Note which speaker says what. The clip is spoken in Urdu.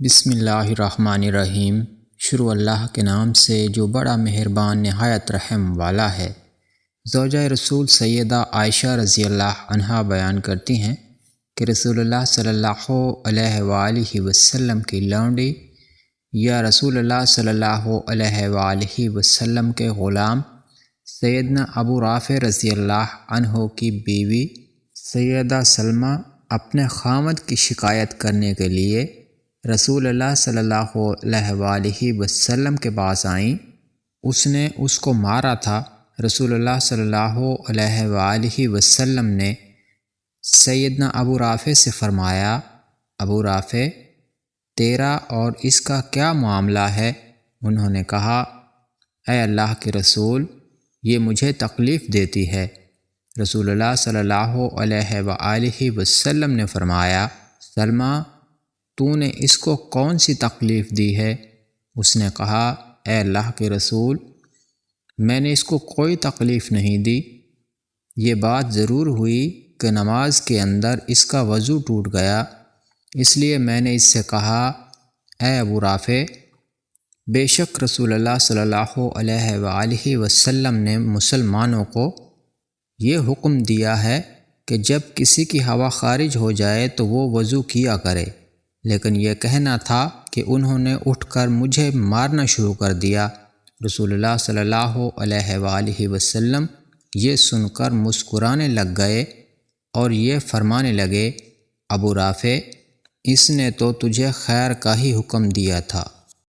Speaker 1: بسم اللہ الرحمن الرحیم۔ شروع اللہ کے نام سے جو بڑا مہربان نہایت رحم والا ہے۔ زوجہ رسول سیدہ عائشہ رضی اللہ عنہا بیان کرتی ہیں کہ رسول اللہ صلی اللہ علیہ وآلہ وسلم کی لونڈی یا رسول اللہ صلی اللہ علیہ وآلہ وسلم کے غلام سیدنا ابو رافع رضی اللہ عنہ کی بیوی سیدہ سلمہ اپنے خامد کی شکایت کرنے کے لیے رسول اللہ صلی اللہ علیہ وآلہ وسلم کے پاس آئیں۔ اس نے اس کو مارا تھا۔ رسول اللہ صلی اللہ علیہ وآلہ وسلم نے سیدنا ابو رافع سے فرمایا، ابو رافع تیرا اور اس کا کیا معاملہ ہے؟ انہوں نے کہا، اے اللہ کے رسول، یہ مجھے تکلیف دیتی ہے۔ رسول اللہ صلی اللہ علیہ وآلہ وسلم نے فرمایا، سلمہ تو نے اس کو کون سی تکلیف دی ہے؟ اس نے کہا، اے اللہ کے رسول، میں نے اس کو کوئی تکلیف نہیں دی۔ یہ بات ضرور ہوئی کہ نماز کے اندر اس کا وضو ٹوٹ گیا، اس لیے میں نے اس سے کہا، اے ابو رافع، بے شک رسول اللہ صلی اللہ علیہ وآلہ وسلم نے مسلمانوں کو یہ حکم دیا ہے کہ جب کسی کی ہوا خارج ہو جائے تو وہ وضو کیا کرے، لیکن یہ کہنا تھا کہ انہوں نے اٹھ کر مجھے مارنا شروع کر دیا۔ رسول اللہ صلی اللہ علیہ وآلہ وسلم یہ سن کر مسکرانے لگ گئے اور یہ فرمانے لگے، ابو رافع، اس نے تو تجھے خیر کا ہی حکم دیا تھا۔